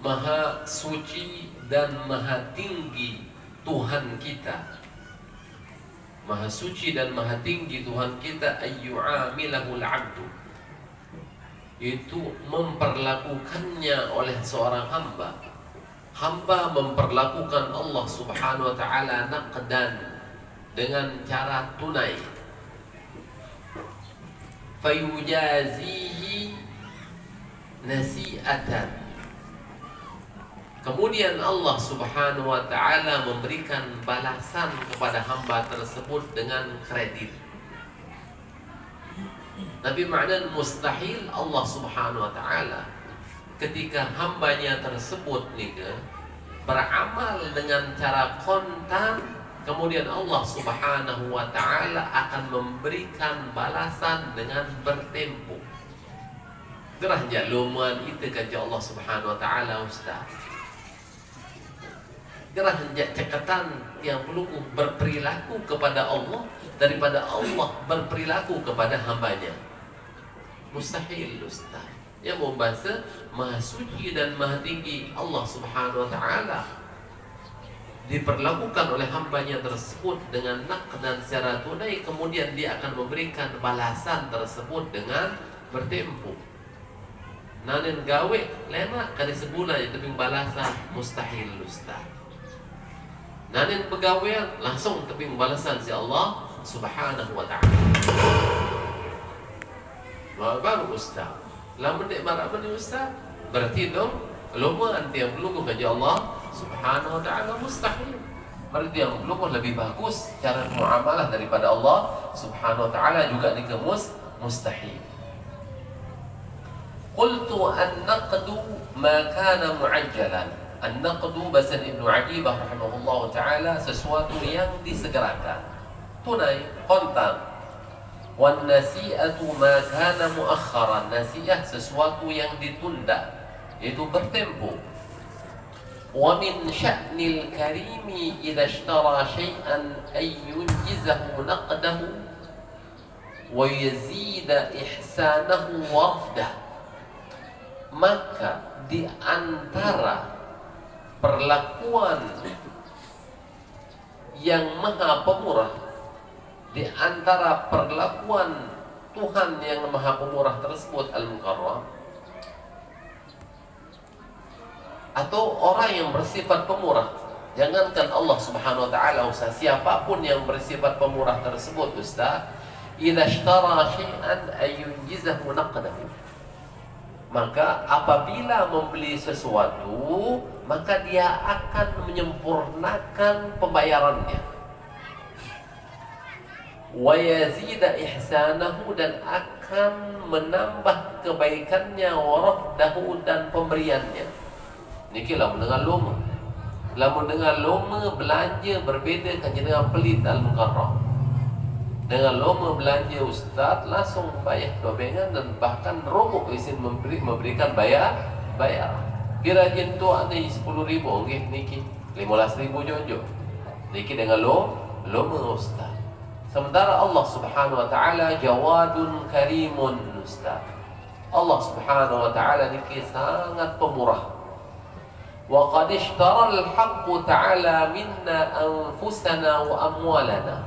Maha suci dan maha tinggi Tuhan kita. Maha suci dan maha tinggi Tuhan kita, ayyu'amilahul abdu, itu memperlakukannya oleh seorang hamba. Hamba memperlakukan Allah subhanahu wa ta'ala naqdan, dengan cara tunai. Fayujazihi nasi'atan, kemudian Allah subhanahu wa ta'ala memberikan balasan kepada hamba tersebut dengan kredit. Tapi makna mustahil Allah subhanahu wa ta'ala ketika hambanya tersebut beramal dengan cara kontan, kemudian Allah subhanahu wa ta'ala akan memberikan balasan dengan bertempo. Gerah jaluman itu kata Allah subhanahu wa ta'ala, Ustaz. Gerah cekatan yang perlu berperilaku kepada Allah daripada Allah berperilaku kepada hambanya. Mustahil, Ustaz. Yang membahasa maha suci dan maha tinggi Allah subhanahu wa ta'ala diperlakukan oleh hambanya tersebut dengan naqdan secara tunai, kemudian dia akan memberikan balasan tersebut dengan bertempo. Nanin gawe lema kali sebulan ya tebing balasan, mustahil, Ustaz. Nanin pegawaian langsung tebing balasan si Allah subhanahu wa ta'ala. Baru Ustaz, lamun dek marah bani Ustaz, berarti dong luma anti yang belum kerja Allah subhanahu wa ta'ala, mustahil. Berarti yang belum lebih bagus cara muamalah daripada Allah subhanahu wa ta'ala juga dikemus mustahil. Qultu an-naqdu ma kana mu'ajjalan. An-naqdu bahasa Ibnu Adibah rahimahullah ta'ala sesuatu yang disegerakan, tunai, kontan. Wan nasi'atu ma kana muakharan. Nasi'ah sesuatu yang ditunda, yaitu bertempo. Wa min sya'nil karimi idza ishtara syai'an ay yunjizahu naqdahu wa yazida ihsanahu wafdah. Maka di antara perlakuan yang maha pemurah, di antara perlakuan Tuhan yang maha pemurah tersebut Al-Mukarram, atau orang yang bersifat pemurah, jangankan Allah subhanahu wa ta'ala, Ustaz, siapapun yang bersifat pemurah tersebut, Ustaz, idza ishtara syai'an ayunjizahu naqdahu, maka apabila membeli sesuatu, maka dia akan menyempurnakan pembayarannya. Wa yazida ihsanahu, dan akan menambah kebaikannya, warafdahu, dan pemberiannya. Niki lamun dengan loma. Lamun dengan loma belanja berbeda kan dengan pelit Al-Mukarram. Dengan loma belanja Ustaz langsung bayar dobengan dan bahkan rokok izin memberikan bayar. Kira jentu ane 10.000 nggih niki 15.000 jojo. Niki dengan loma Ustaz. Sementara Allah subhanahu wa ta'ala jawadun karimun, Ustaz. Allah subhanahu wa ta'ala niki sangat pemurah. Wa qad ishtara al-haqqu ta'ala minna anfusana wa amwalana.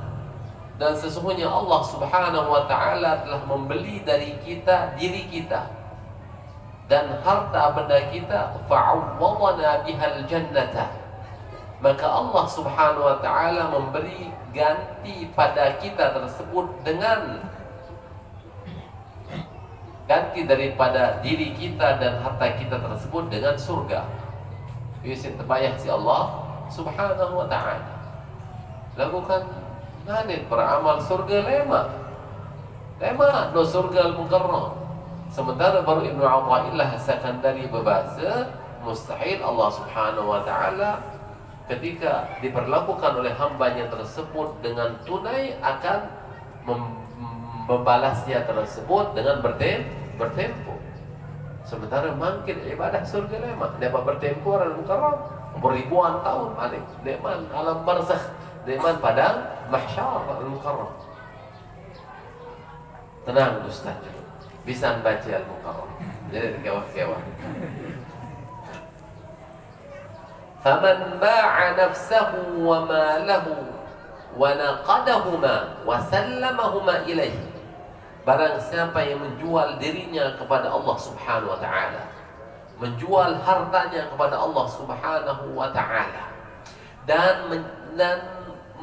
Dan sesungguhnya Allah subhanahu wa ta'ala telah membeli dari kita diri kita dan harta benda kita, fa'awwadana bihal jannata. Maka Allah subhanahu wa ta'ala memberi ganti pada kita tersebut dengan ganti daripada diri kita dan harta kita tersebut dengan surga. Yusin terbayang si Allah subhanahu wa ta'ala. Lakukan nanit beramal surga lema no surga Al-Mukarram. Sementara baru Ibnu Athaillah As-Sakandari berbahasa mustahil Allah subhanahu wa ta'ala ketika diperlakukan oleh hambanya tersebut dengan tunai akan membalasnya tersebut dengan bertempo. Sementara mungkin ibadah surga lema dapat bertempo Al-Mukarram beribuan tahun balik deman alam barzakh, deman padang mahsyar Al-Mukarram. Tenang Ustaz, bisa baca Al-Mukarram jadi kewah-kewah. faman ba'a nafsahu wa malahu wa naqadahuma wa sallamahuma ilaihi, barang siapa yang menjual dirinya kepada Allah Subhanahu wa taala, menjual hartanya kepada Allah Subhanahu wa taala, dan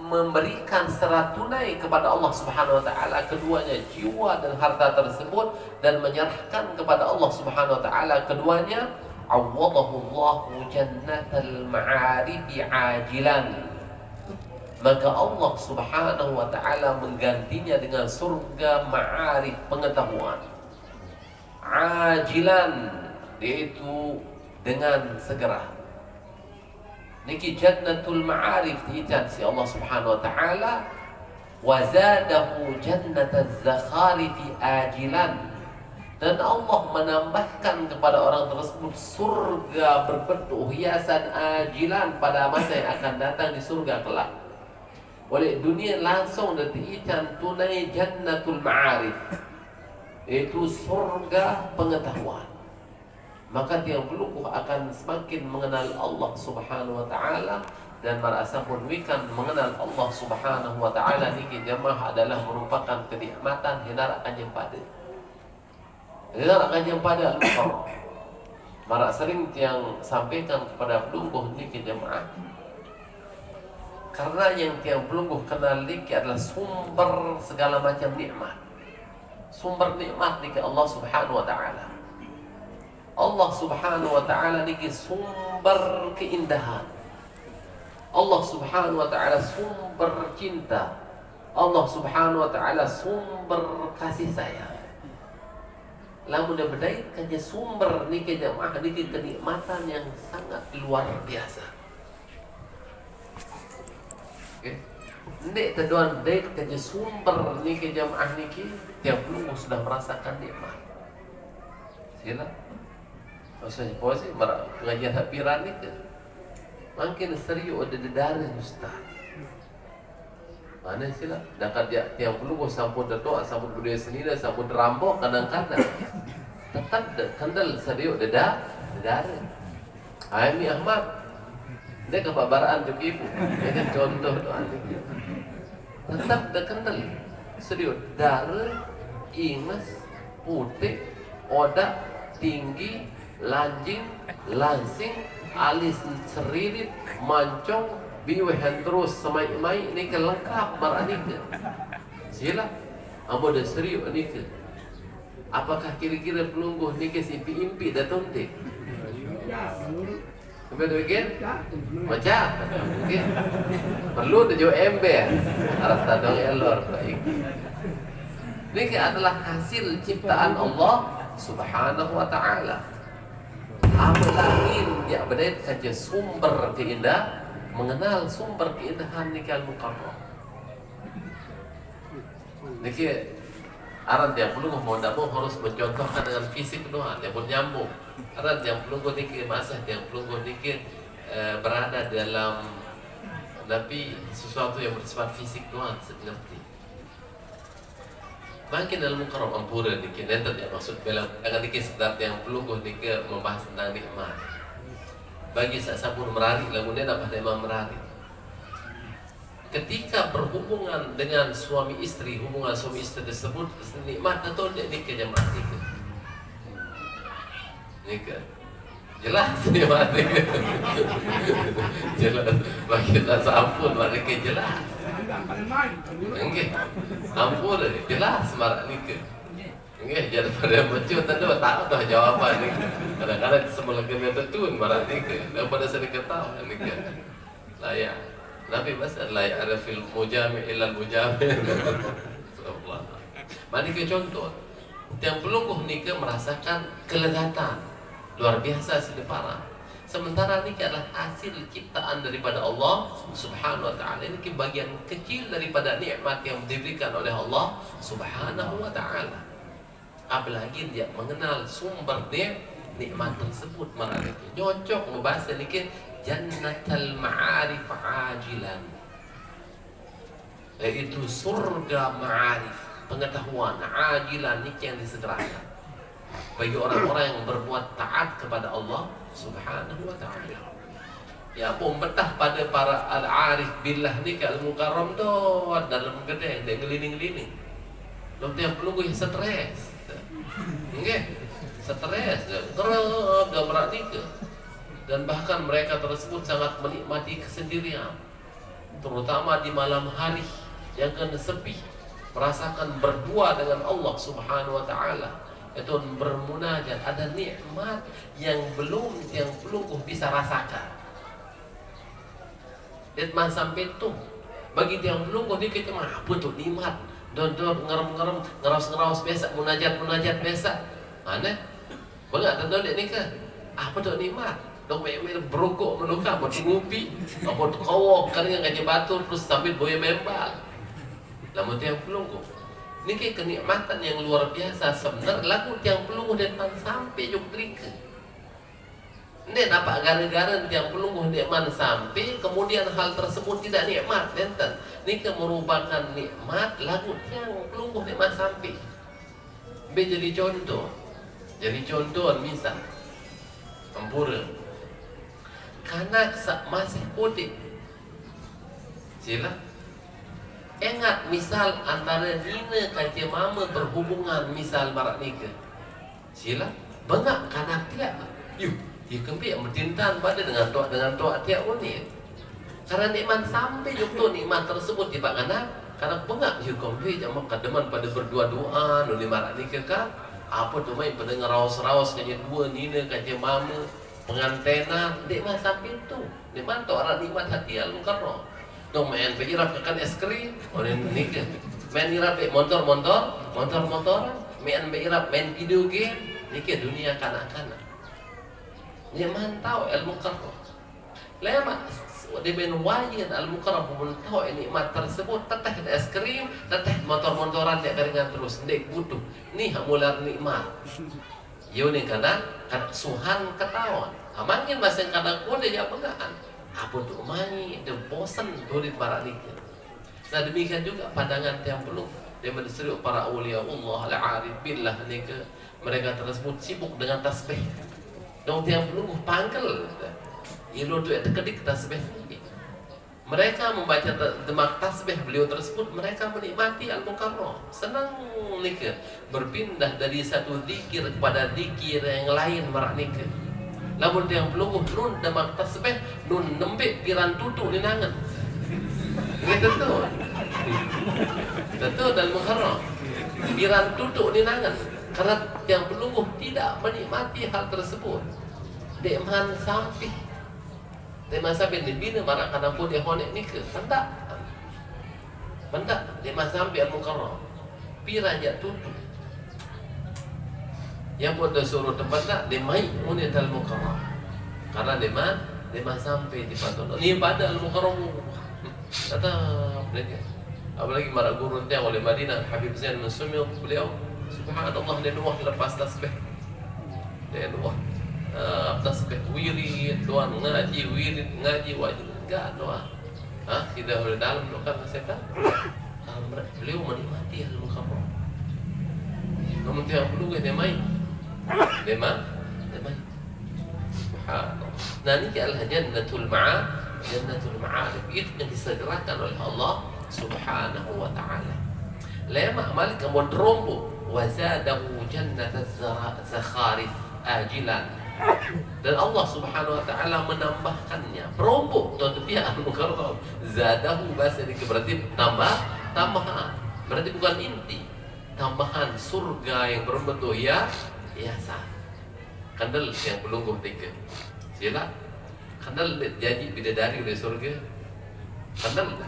memberikan secara tunai kepada Allah Subhanahu wa taala keduanya, jiwa dan harta tersebut, dan menyerahkan kepada Allah Subhanahu wa taala keduanya, awadahu Allahu jannatal ma'arifi ajilan, maka Allah Subhanahu wa taala menggantinya dengan surga ma'arif, pengetahuan, ajilan, yaitu dengan segera. Niki jannatul ma'arif diicat si Allah Subhanahu wa taala, wa zadahu jannataz zakharifi ajilan, dan Allah menambahkan kepada orang tersebut surga berbentuk hiasan ajilan pada masa yang akan datang di surga kelak. Oleh dunia langsung diicat tunai jannatul ma'arif, yaitu surga pengetahuan. Maka tiang pelungguh akan semakin mengenal Allah Subhanahu wa taala, dan merasa menwikan mengenal Allah Subhanahu wa taala niki jamaah adalah merupakan kenikmatan hinara kanjeng pada. Hinara kanjeng pada al-mukarram. Mara sering tiang sampaikan kepada pelungguh niki jamaah, karena yang tiang pelungguh kenal niki adalah sumber segala macam nikmat. Sumber nikmat niki Allah Subhanahu wa taala. Allah Subhanahu wa taala niki sumber keindahan. Allah Subhanahu wa taala sumber cinta. Allah Subhanahu wa taala sumber kasih sayang. Lamun dia bedait kanya sumber niki jamaah niki kenikmatan yang sangat luar biasa. Ndek teduan dek kanya sumber niki jamaah niki tiap pelungguh sudah merasakan nikmat. Sila maksudnya posisi pengajian hapiran itu makin serius ada dari ustaz. Mana sila dekat dia tiang pelungguh sampun berdoa, sampun budaya seni, sampun rampok kadang-kadang tetap kendal serius dari Ami Ahmad dia kepabaraan untuk ibu. Ini kan contoh doa ini. Tetap kendal serius dari ingas putih odak tinggi lanjing langsing alis seririt mancong biwehan terus semai-mai ini lengkap marani ke sila ambo dah serius ni ke. Apakah kira-kira pelungguh ni ke si impi datang te kemudian begin macam okay. Perlu tu jo ember arah tadong elor baik. Ini adalah hasil ciptaan Allah Subhanahu wa taala. Apalagi dia berdaya saja sumber keindahan, mengenal sumber keindahan nikal mukarram. Niki aran yang pelungguh mau ndapung harus mencontohkan dengan fisik doang, yang pun nyambung. Aran yang pelungguh niki masa yang pelungguh niki berada dalam tapi sesuatu yang bersifat fisik doang seperti. Makin dalam mukarram ampura niki nentet ya maksud bela dengan niki sekedar yang pelungguh niki membahas tentang nikmat. Bagi sabun merari lagu dia dapat memang merari. Ketika berhubungan dengan suami istri, hubungan suami istri tersebut nikmat atau tidak niki jamaah niki. Niki jelas nikmat niki. Jelas bagi tak ampun niki jelas. Enggak, ampun jelas marak niki. Enggak, jadi pada macam tadi tahu dah jawapan niki. Kadang-kadang semula kena tertun marak niki. Daripada saya ketahui niki. Layak. Nabi masal layak ada fil mujami ilal mujami. Subhanallah. Mari kita contoh. Yang pelungguh niki merasakan kelegatan luar biasa sedepara. Sementara ini adalah hasil ciptaan daripada Allah Subhanahu wa taala. Ini bagian kecil daripada nikmat yang diberikan oleh Allah Subhanahu wa taala. Apalagi dia mengenal sumber nikmat tersebut marane. Nyocok membahas ini jannatul ma'arif ajilan. Yaitu surga ma'arif, pengetahuan ajilan ini yang disegerakan bagi orang-orang yang berbuat taat kepada Allah Subhanahu wa ta'ala. Ya betah pada para al-arif billah ni ke al-mukarram dot dalam gedeng dia ngeliling-ngeliling. Lalu yang pelunggu yang stres. Nggih. Stres, kerap gambar ni ke. Dan bahkan mereka tersebut sangat menikmati kesendirian, terutama di malam hari yang kena sepi, merasakan berdua dengan Allah Subhanahu wa taala, itu bermunajat. Ada nikmat yang belum yang pelungguh bisa rasakan. Nikmat sampai itu bagi yang pelungguh ni kita mah apa tu nikmat, dodor ngerem-ngerem, ngeraus-ngeraus biasa, munajat biasa. Mana? Banyak tanda ni ke? Apa tu nikmat? Dok main berokok menuka, buat ngopi, buat kawok, kan yang ngaji batu terus sambil boya membal. Namun tiang pelunggu, ini kayak kenikmatan yang luar biasa. Sebenarnya lagu tiang pelunggu dan sampai juk drika. Ini dapat gara-gara tiang pelunggu nikmat sampai, kemudian hal tersebut tidak nikmat, nenten. Ini merupakan nikmat lagu tiang pelunggu nikmat sampai. Jadi contoh, misal, ampura. Kanak masih putih. Sila. Ingat misal antara nina kaca mama berhubungan misal barak nikah. Sila. Bengak kanak tiap. Yuh, dia kembali mentintan pada dengan tua tiap unit. Karena nikmat sampai jumpa nikmat tersebut di pak kanak. Karena bengak yuh kembali jamak kademan pada berdua-duaan nuni barak nikah kan. Apa tu main pada ngeraus-raus kaca dua nina kaca mama. Pengantena nikmat sampai itu. Nikmat tu orang nikmat hati al-mukarram. Dong main pejirap kekan es krim, orang nikah. Main irap motor-motoran, main beirap main video game, nikah dunia kanak-kanak. Nikmat tahu al-mukarram. Lama di ben wajin al-mukarram pun tahu nikmat tersebut. Teteh es krim, teteh motor-motoran dia keringan terus. Ndek butuh. Ni hamular nikmat. Yo ni kadang suhan ketahuan. Amangin bahasa kadang kode ya bengaan. Apa tu mangi dia bosan tu di para nikah. Nah demikian juga pandangan tiang peluk. Dia menseru para awliya Allah al-arif billah nikah. Mereka tersebut sibuk dengan tasbih. Dong tiang peluk panggil. Ilo tu ada kedik tasbih. Mereka membaca demak tasbih beliau tersebut, mereka menikmati al-mukarram. Senang nikah. Berpindah dari satu zikir kepada zikir yang lain merak nikah. Namun yang pelungguh nun demak tasbih, nun nembik piran tutu ni nangan. Ini tentu. Tentu dalam mukarram. Piran tutu ni nangan. Karena yang pelungguh tidak menikmati hal tersebut. Dekman sampih. Dia masa bin dibina marak kana pun dia honek nikah. Pendak. Dia masa sampai al-mukarram. Pira aja tutup. Yang pun dah suruh tempat tak dia mai unit al-mukarram. Karena dia masa sampai di pantun. Ni pada al-mukarram. Tetap dia. Apalagi marak guru dia oleh Madinah Habib Zain Mansumil beliau subhanallah dia nuah lepas tasbih. Dia nuah tasbih wirid doang ngaji wajib enggak doang. Tidak boleh dalam doang setan. Beliau menikmati al-mukarram. Namun dia perlu dia main. Dia main. Subhanallah. Nah ini adalah jannatul ma'arif. Itu yang disegerakan oleh Allah Subhanahu wa ta'ala. Lama malik amun rombo wa zadahu jannataz zakharif ajilan. Dan Allah Subhanahu wa ta'ala menambahkannya perombok tuan pihak al-mukarram. Zadahu bahasa ini berarti tambahan, berarti bukan inti, tambahan surga yang berbentuk hiasan. Kandel yang pelungguh tiga sila kandel jadi bidadari dari surga. Kandel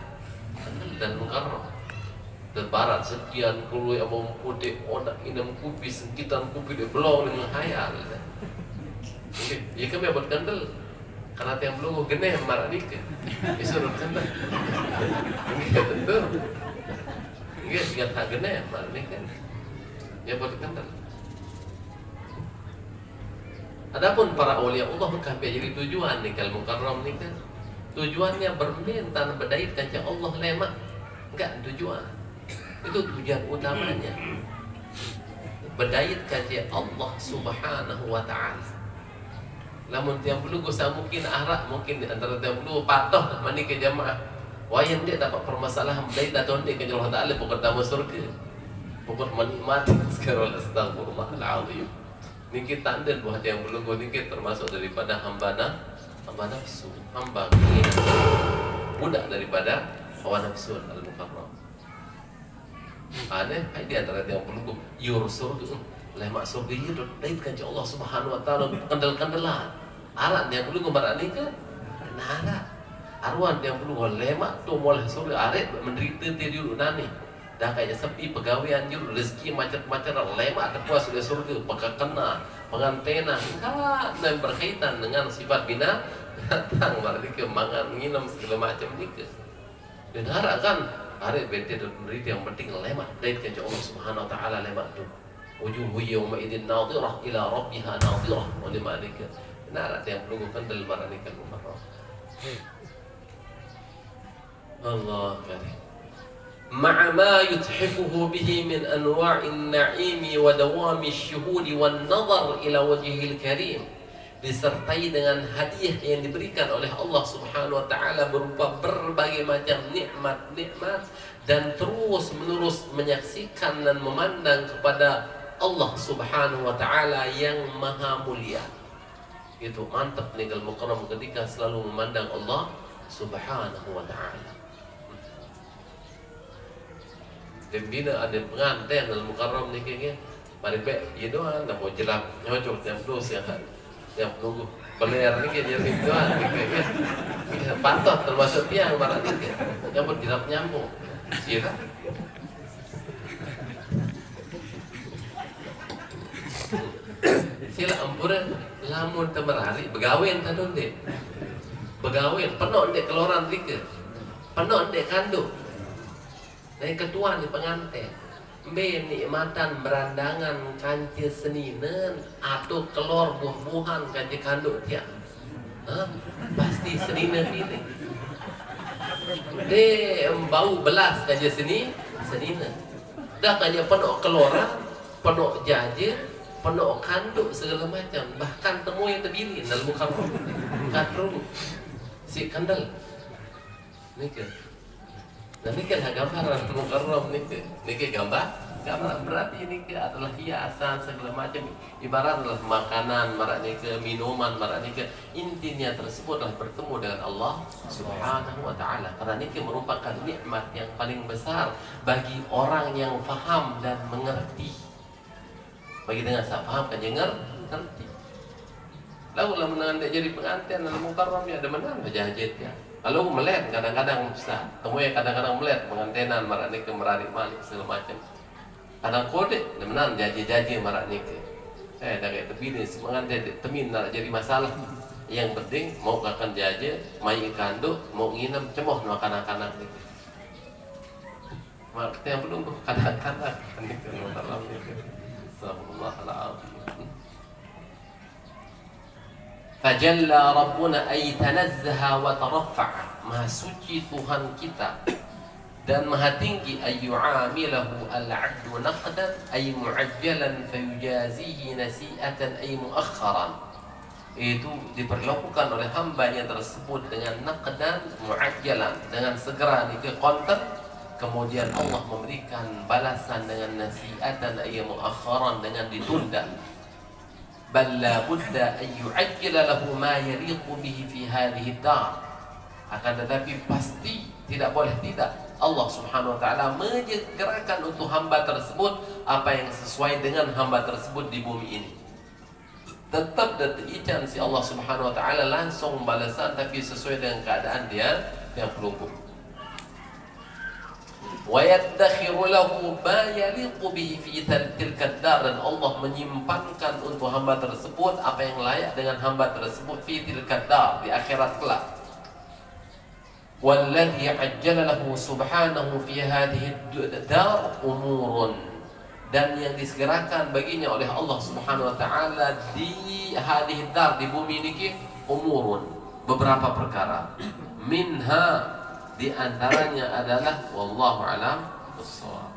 dan mukarram dan barat sekian kulu yang memputik onak inam kupi sengkitan kupi dia belong dengan hayal. Ya kami buat kandel karena tiang belum gene marah nikah disuruh kandel ini tentu ini tidak tak gene marah nikah ya buat kandel. Adapun para awliya Allah kabeh jadi tujuan nikah mukarram nikah tujuannya bermain tanpa berdait kaca Allah lemak enggak tujuan itu tujuan utamanya berdait kaca Allah Subhanahu wa ta'ala. Lamun tiang Belugu saya mungkin arak mungkin di antara tiang Belugu patuh mani ke jamaah. Wayan dia dapat permasalahan dari datang dia ke Allah Taala pokok tamu surga. Pokok menikmati sekarang astagfirullahaladzim. Niki tanda buat tiang Belugu niki termasuk daripada hamba nafsu, hamba keinginan, budak daripada hawa nafsu al-mukarram. Aneh, di antara tiang Belugu yur surga. Lemak surga itu daitkan ke Allah Subhanahu wa taala kendal-kendalan. Arak dia perlu gambar ni ke? Nara. Arwan dia perlu lemak tu moleh surga arek menderita dia dulu nani. Dah kayak sepi pegawaian jul rezeki macam-macam lemak terpuas sudah surga pekakena pengantena enggak dan berkaitan dengan sifat binatang berarti ke mangan nginum segala macam ni ke. Dan harap kan arek bete menderita yang penting lemak daitkan ke Allah Subhanahu wa taala lemak tu. Wujuhu yawma idin nadhirah ila rabbiha nadhirah wa limalika. Nara yang perlu kendal baranika mukarram. Allah karim. Ma'a ma yuthifuhu bihi min anwa'in na'imi wa dawami syuhudi wan nazar ila wajhil karim. Disertai dengan hadiah yang diberikan oleh Allah Subhanahu wa taala berupa berbagai macam nikmat-nikmat dan terus menerus menyaksikan dan memandang kepada Allah Subhanahu wa taala yang maha mulia. Itu mantap nih kalau mukarram ketika selalu memandang Allah Subhanahu wa taala. Dembina ada pengantin dalam mukarram nih kayaknya. Mari be, ya doang dah mau jelak nyocok yang terus yang nunggu beler nih kayaknya doang kayaknya. Patut termasuk tiang marah nih yang berjelak nyambung. Iya. Sila ampura lamun temerari begawen tadon dek begawen penuh dek keluaran rika penuh dek kandung dari ketua di pengantin be nikmatan berandangan kanci seninen atau kelor buah-buahan kanci kandung tiap pasti seninen ini de bau belas kanci seninen dah kanci penuh keluaran penuh jajir penuh kanduk segala macam bahkan temu yang terdiri dalam mukarram kadrung si kandal nikah dan nikah gambaran mukarram nikah gambar berarti nikah adalah hiasan segala macam ibarat adalah makanan marak nikah minuman marak nikah intinya tersebut adalah bertemu dengan Allah Subhanahu wa taala karena nikah merupakan nikmat yang paling besar bagi orang yang faham dan mengerti. Bagi dengan saya faham kan jengar ngerti. Lalu lah menangan dia jadi pengantin dalam mukarram ya ada menang berjahit ya. Lalu melet kadang-kadang Ustaz, temu ya kadang-kadang melet pengantinan marak nikah merarik malik segala macam. Kadang kode dia menang jaji-jaji marak nikah. Saya dah kayak terbini pengantin temin nak jadi masalah. Yang penting mau akan jaji, mai kanduk, mau nginam cemoh makan anak-anak nikah. Mak yang belum kadang-kadang nikah mukarram nikah. Astagfirullahaladzim. Fajalla Rabbuna ay tanazzaha wa taraffa'a. Maha suci Tuhan kita dan maha tinggi ay yu'amilahu al-'abdu naqdan ay mu'ajjalan fayujazihi nasi'atan ay mu'akharan. Itu diperlakukan oleh hambanya tersebut dengan naqdan mu'ajjalan dengan segera dikonten. Kemudian Allah memberikan balasan dengan nasi'atan ay mu'akharan dengan ditunda. Bal la budda ay yu'ajjila lahu ma yaliqu bihi fi hadhihi dar. Akan tetapi pasti tidak boleh tidak Allah Subhanahu wa taala menyegerakan untuk hamba tersebut apa yang sesuai dengan hamba tersebut di bumi ini. Tetap datang si Allah Subhanahu wa taala langsung balasan tapi sesuai dengan keadaan dia yang pelupuk. وَيَدَّخِرُ لَهُ مَا يَلِقُ بِهِ فِي تِلْكَ الدَّارِ dan Allah menyimpankan untuk hamba tersebut apa yang layak dengan hamba tersebut fi tilka dar di akhirat kelak. وَالَّذِي عَجَّلَ لَهُ سُبْحَانَهُ فِي هَذِهِ الدَّارِ أُمُورٌ dan yang disegerakan baginya oleh Allah Subhanahu wa taala di hadhihi dar di bumi ini umurun beberapa perkara minha di antaranya adalah wallahu alam bissawab.